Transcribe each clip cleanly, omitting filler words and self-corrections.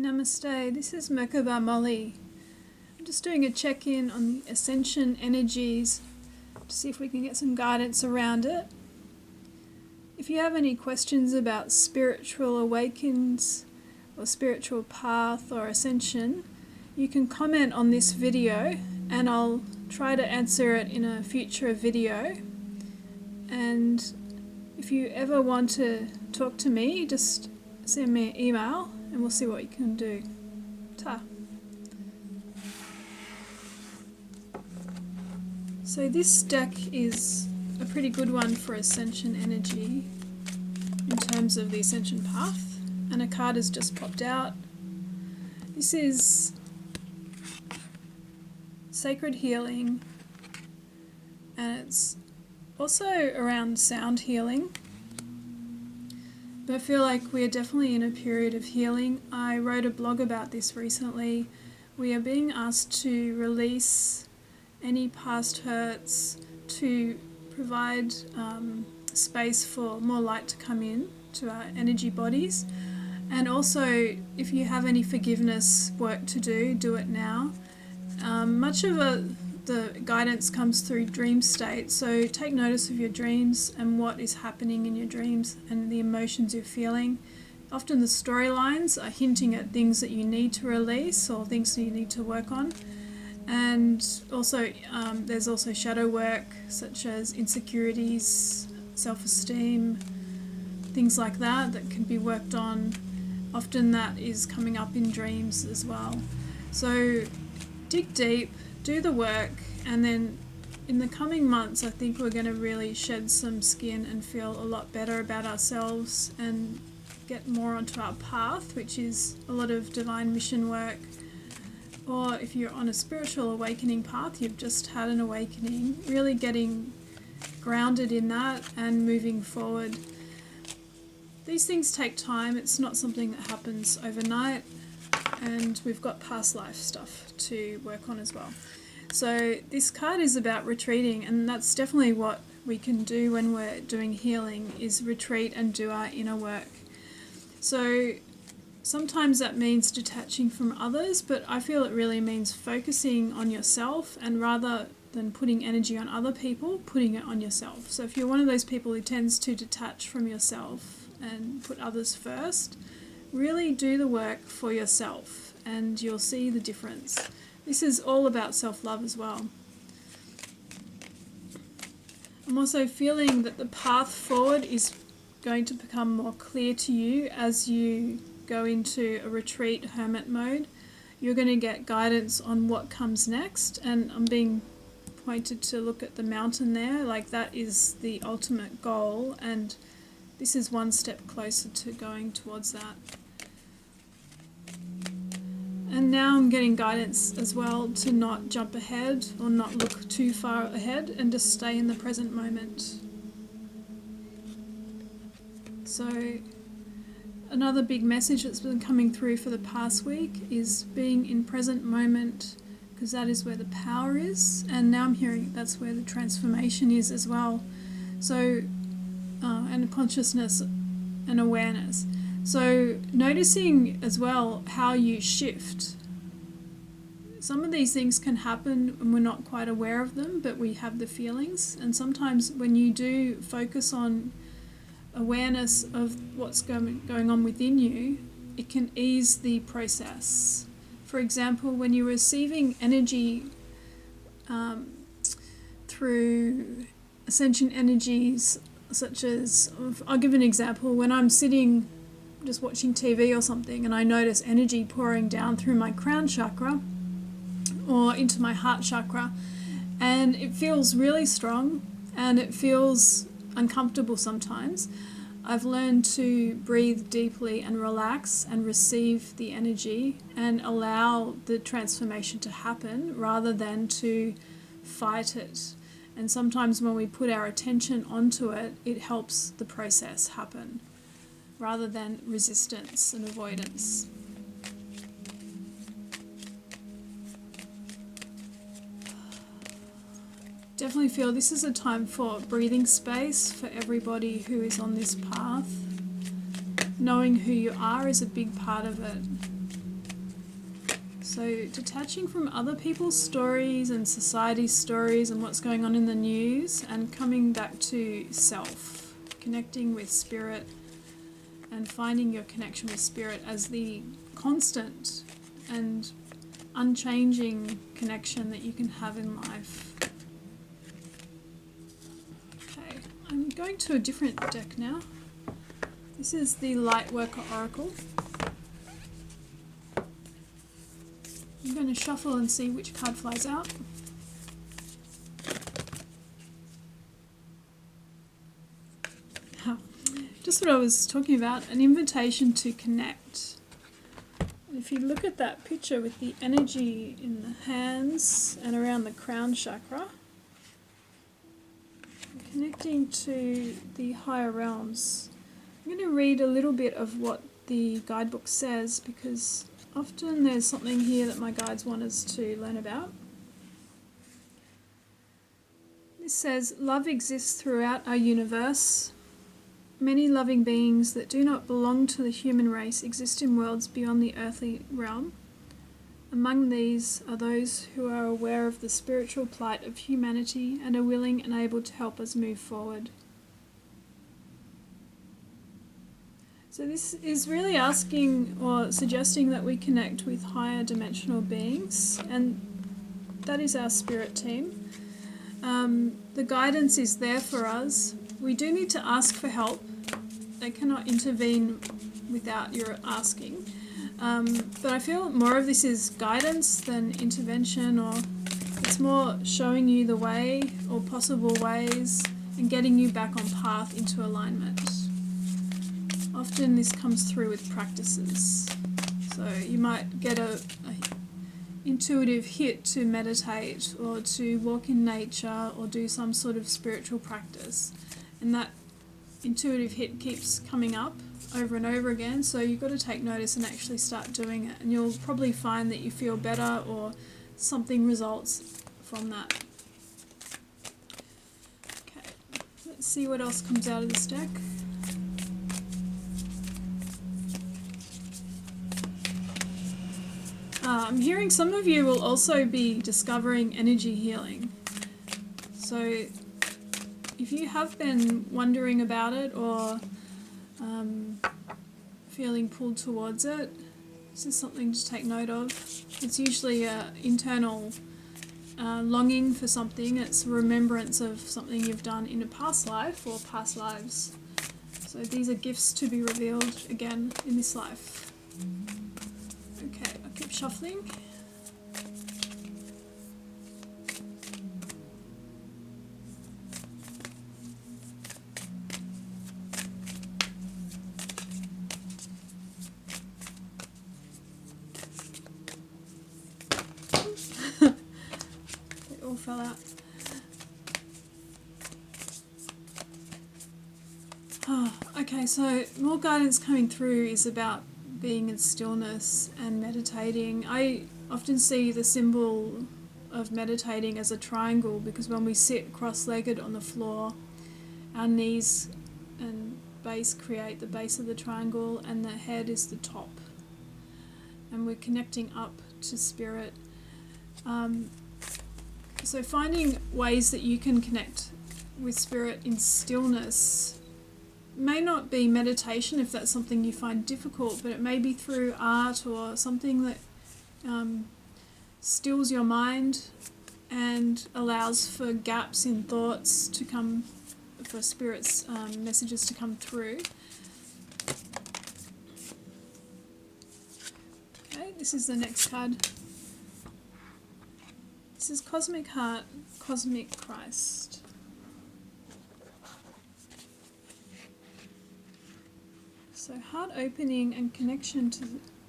Namaste, this is Merkaba Molly. I'm just doing a check-in on the Ascension energies to see if we can get some guidance around it. If you have any questions about spiritual awakens or spiritual path or ascension, you can comment on this video and I'll try to answer it in a future video. And if you ever want to talk to me, just send me an email and we'll see what you can do. Ta. So this deck is a pretty good one for Ascension energy in terms of the Ascension path, and a card has just popped out. This is Sacred Healing, and it's also around sound healing. But I feel like we are definitely in a period of healing. I wrote a blog about this recently. We are being asked to release any past hurts, to provide space for more light to come in to our energy bodies. And also, if you have any forgiveness work to do, do it now. Much of the guidance comes through dream state, so take notice of your dreams and what is happening in your dreams and the emotions you're feeling. Often the storylines are hinting at things that you need to release or things that you need to work on. And also there's also shadow work such as insecurities, self-esteem, things like that can be worked on. Often that is coming up in dreams as well. So dig deep, do the work, and then in the coming months I think we're going to really shed some skin and feel a lot better about ourselves and get more onto our path, which is a lot of divine mission work. Or if you're on a spiritual awakening path, you've just had an awakening, really getting grounded in that and moving forward. These things take time, it's not something that happens overnight, and we've got past life stuff to work on as well. So this card is about retreating, and that's definitely what we can do when we're doing healing, is retreat and do our inner work. So sometimes that means detaching from others, but I feel it really means focusing on yourself, and rather than putting energy on other people, putting it on yourself. So if you're one of those people who tends to detach from yourself and put others first, really do the work for yourself and you'll see the difference. This is all about self-love as well. I'm also feeling that the path forward is going to become more clear to you as you go into a retreat hermit mode. You're going to get guidance on what comes next, and I'm being pointed to look at the mountain there, like that is the ultimate goal, and this is one step closer to going towards that. And now I'm getting guidance as well to not jump ahead or not look too far ahead and just stay in the present moment. So another big message that's been coming through for the past week is being in present moment, because that is where the power is, and now I'm hearing that's where the transformation is as well. So and consciousness and awareness. So noticing as well how you shift. Some of these things can happen and we're not quite aware of them, but we have the feelings. And sometimes when you do focus on awareness of what's going on within you, it can ease the process. For example, when you're receiving energy through Ascension energies, such as, I'll give an example, when I'm sitting just watching TV or something and I notice energy pouring down through my crown chakra or into my heart chakra, and it feels really strong and it feels uncomfortable sometimes, I've learned to breathe deeply and relax and receive the energy and allow the transformation to happen rather than to fight it. And sometimes when we put our attention onto it, it helps the process happen rather than resistance and avoidance. Definitely feel this is a time for breathing space for everybody who is on this path. Knowing who you are is a big part of it. So detaching from other people's stories and society's stories and what's going on in the news, and coming back to self, connecting with spirit and finding your connection with spirit as the constant and unchanging connection that you can have in life. Okay, I'm going to a different deck now. This is the Lightworker Oracle. I'm going to shuffle and see which card flies out. Just what I was talking about, an invitation to connect. If you look at that picture with the energy in the hands and around the crown chakra, connecting to the higher realms. I'm going to read a little bit of what the guidebook says, because often there's something here that my guides want us to learn about. This says, love exists throughout our universe. Many loving beings that do not belong to the human race exist in worlds beyond the earthly realm. Among these are those who are aware of the spiritual plight of humanity and are willing and able to help us move forward. So this is really asking or suggesting that we connect with higher dimensional beings, and that is our spirit team. The guidance is there for us. We do need to ask for help. They cannot intervene without your asking. But I feel more of this is guidance than intervention, or it's more showing you the way or possible ways and getting you back on path into alignment. Often this comes through with practices. So you might get a intuitive hit to meditate or to walk in nature or do some sort of spiritual practice. And that intuitive hit keeps coming up over and over again, so you've got to take notice and actually start doing it, and you'll probably find that you feel better or something results from that. Okay, let's see what else comes out of this deck. I'm hearing some of you will also be discovering energy healing. So if you have been wondering about it or feeling pulled towards it, this is something to take note of. It's usually an internal longing for something. It's a remembrance of something you've done in a past life or past lives. So these are gifts to be revealed again in this life. Okay, I'll keep shuffling. They all fell out. Okay, so more guidance coming through is about being in stillness and meditating. I often see the symbol of meditating as a triangle, because when we sit cross-legged on the floor, our knees and base create the base of the triangle and the head is the top. And we're connecting up to spirit. So finding ways that you can connect with spirit in stillness may not be meditation if that's something you find difficult, but it may be through art or something that stills your mind and allows for gaps in thoughts to come, for spirit's messages to come through. Okay, this is the next card. This is Cosmic Heart, Cosmic Christ. So heart opening and connection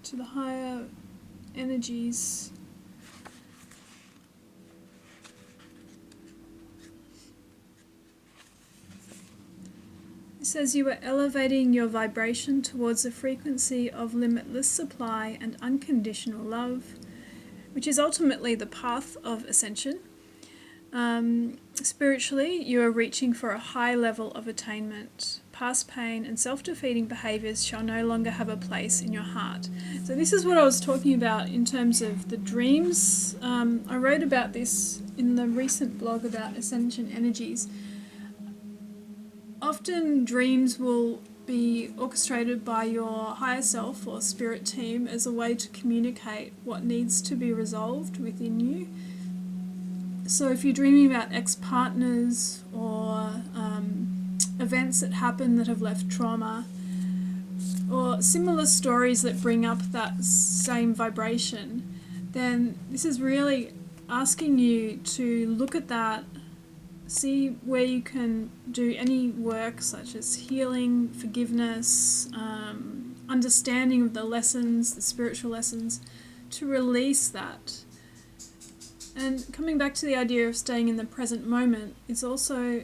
to the higher energies. It says you are elevating your vibration towards a frequency of limitless supply and unconditional love, which is ultimately the path of ascension. Spiritually, you are reaching for a high level of attainment. past pain, and self-defeating behaviours shall no longer have a place in your heart. So this is what I was talking about in terms of the dreams. I wrote about this in the recent blog about Ascension energies. Often dreams will be orchestrated by your higher self or spirit team as a way to communicate what needs to be resolved within you. So if you're dreaming about ex-partners or events that happen that have left trauma, or similar stories that bring up that same vibration, then this is really asking you to look at that, see where you can do any work such as healing, forgiveness, understanding of the lessons, the spiritual lessons, to release that. And coming back to the idea of staying in the present moment, it's also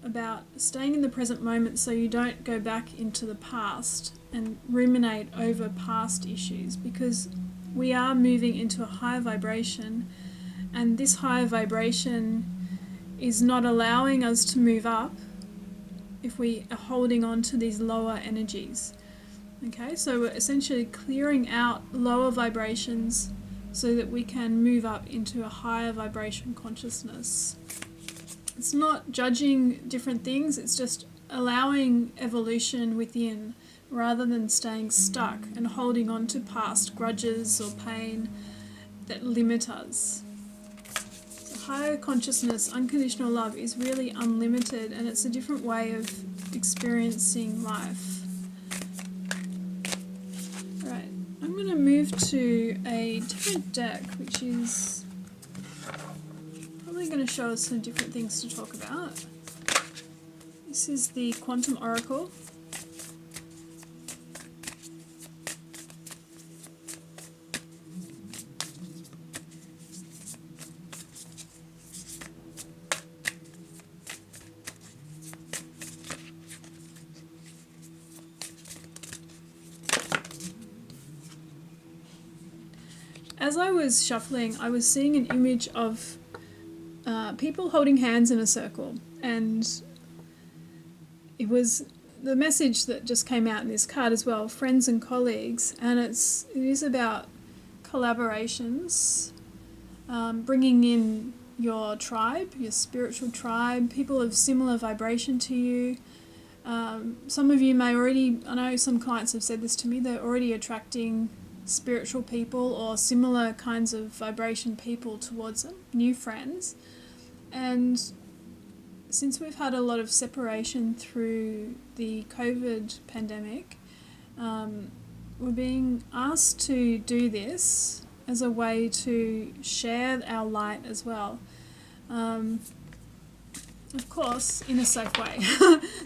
about staying in the present moment so you don't go back into the past and ruminate over past issues, because we are moving into a higher vibration, and this higher vibration is not allowing us to move up if we are holding on to these lower energies. Okay, so we're essentially clearing out lower vibrations so that we can move up into a higher vibration consciousness. It's not judging different things, it's just allowing evolution within rather than staying stuck and holding on to past grudges or pain that limit us. So higher consciousness, unconditional love is really unlimited, and it's a different way of experiencing life. Alright, I'm going to move to a different deck, which is going to show us some different things to talk about. This is the Quantum Oracle. As I was shuffling, I was seeing an image of people holding hands in a circle, and it was the message that just came out in this card as well, friends and colleagues, and it is about collaborations, bringing in your tribe, your spiritual tribe, people of similar vibration to you. Some of you may already, I know some clients have said this to me, they're already attracting spiritual people or similar kinds of vibration people towards them, new friends. And since we've had a lot of separation through the COVID pandemic, we're being asked to do this as a way to share our light as well. Of course, in a safe way.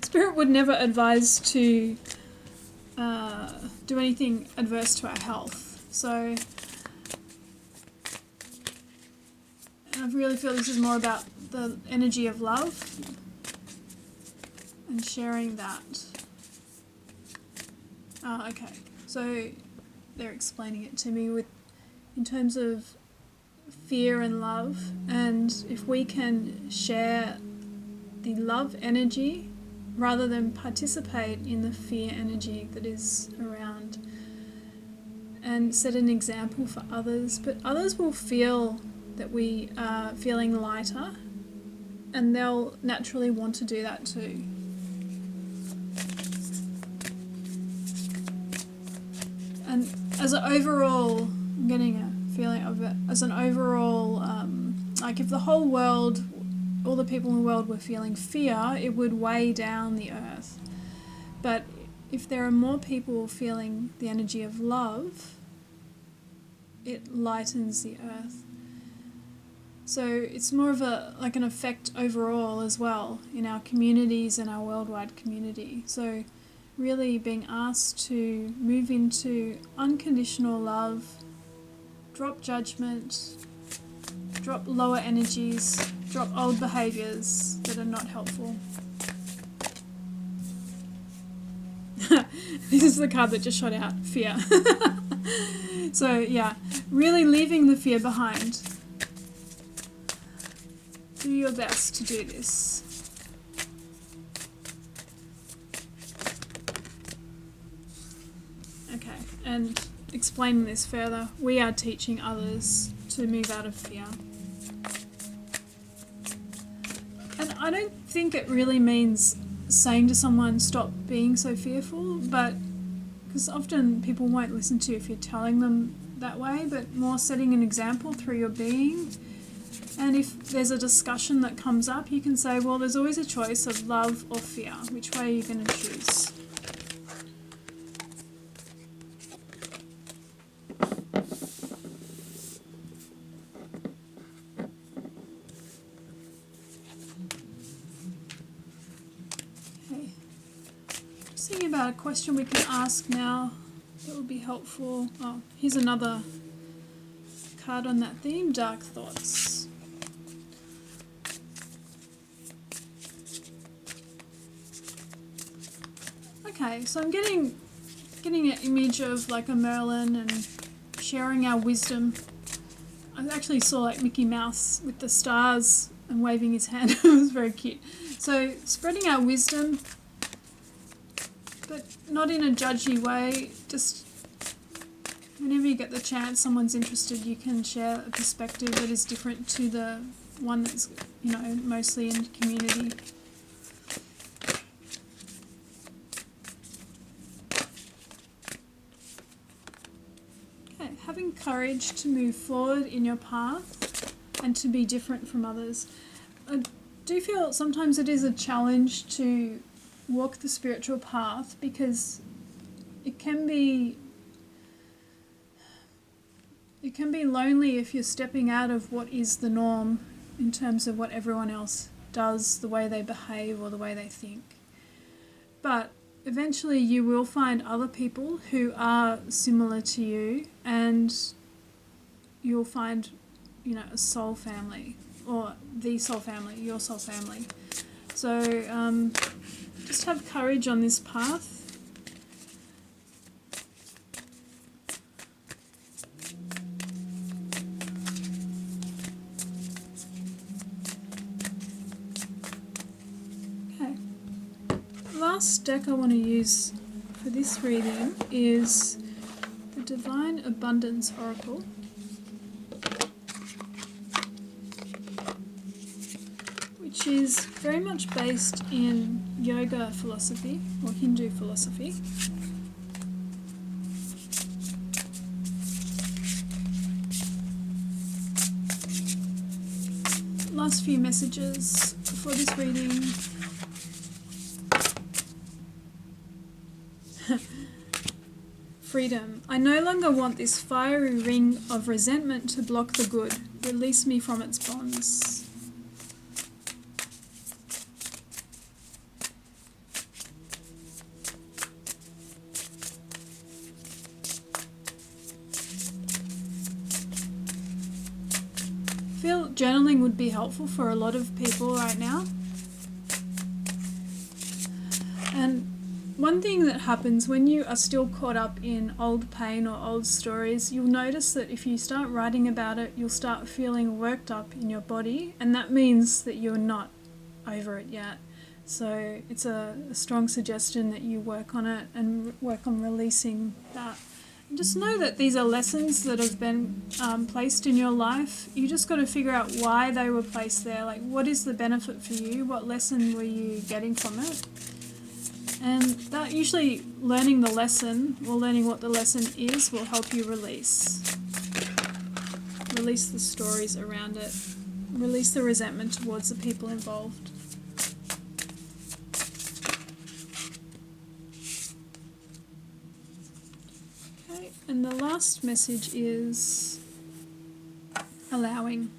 Spirit would never advise to do anything adverse to our health. So I really feel this is more about the energy of love and sharing that. Okay, so they're explaining it to me in terms of fear and love, and if we can share the love energy rather than participate in the fear energy that is around, and set an example for others, but others will feel that we are feeling lighter, and they'll naturally want to do that too. And as an overall, I'm getting a feeling of it, as an overall, like if the whole world, all the people in the world were feeling fear, it would weigh down the earth. But if there are more people feeling the energy of love, it lightens the earth. So it's more of an effect overall as well in our communities and our worldwide community. So really being asked to move into unconditional love, drop judgment, drop lower energies, drop old behaviours that are not helpful. This is the card that just shot out, fear. So yeah, really leaving the fear behind. Do your best to do this. and explaining this further, we are teaching others to move out of fear. And I don't think it really means saying to someone, stop being so fearful, but because often people won't listen to you if you're telling them that way, but more setting an example through your being. And if there's a discussion that comes up, you can say, well, there's always a choice of love or fear. Which way are you going to choose? Okay. Just thinking about a question we can ask now that would be helpful. Oh, here's another card on that theme, dark thoughts. Okay, so I'm getting an image of like a Merlin and sharing our wisdom. I actually saw like Mickey Mouse with the stars and waving his hand. It was very cute. So spreading our wisdom, but not in a judgy way. Just whenever you get the chance, someone's interested, you can share a perspective that is different to the one that's, mostly in community. Having courage to move forward in your path and to be different from others. I do feel sometimes it is a challenge to walk the spiritual path because it can be lonely if you're stepping out of what is the norm in terms of what everyone else does, the way they behave or the way they think. But eventually you will find other people who are similar to you, and you'll find, a soul family, or the soul family, your soul family. So just have courage on this path. Last deck I want to use for this reading is the Divine Abundance Oracle, which is very much based in yoga philosophy or Hindu philosophy. Last few messages for this reading. Freedom. I no longer want this fiery ring of resentment to block the good. Release me from its bonds. I feel journaling would be helpful for a lot of people right now. And one thing that happens when you are still caught up in old pain or old stories, you'll notice that if you start writing about it, you'll start feeling worked up in your body, and that means that you're not over it yet. So it's a strong suggestion that you work on it and work on releasing that. And just know that these are lessons that have been placed in your life. You just got to figure out why they were placed there. Like, what is the benefit for you? What lesson were you getting from it? And that usually learning the lesson or learning what the lesson is will help you release the stories around it, release the resentment towards the people involved. Okay, and the last message is allowing.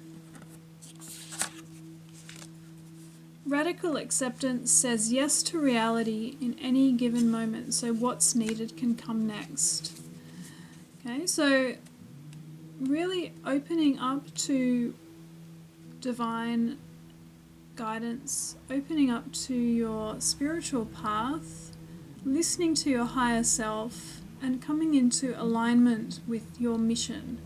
Radical acceptance says yes to reality in any given moment, so what's needed can come next. Okay, so really opening up to divine guidance, opening up to your spiritual path, listening to your higher self, and coming into alignment with your mission.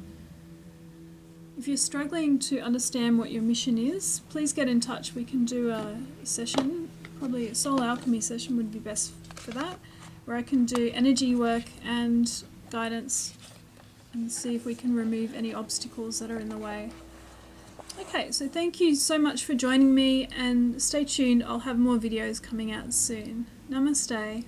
If you're struggling to understand what your mission is, please get in touch. We can do a session, probably a soul alchemy session would be best for that, where I can do energy work and guidance and see if we can remove any obstacles that are in the way. Okay, so thank you so much for joining me, and stay tuned. I'll have more videos coming out soon. Namaste.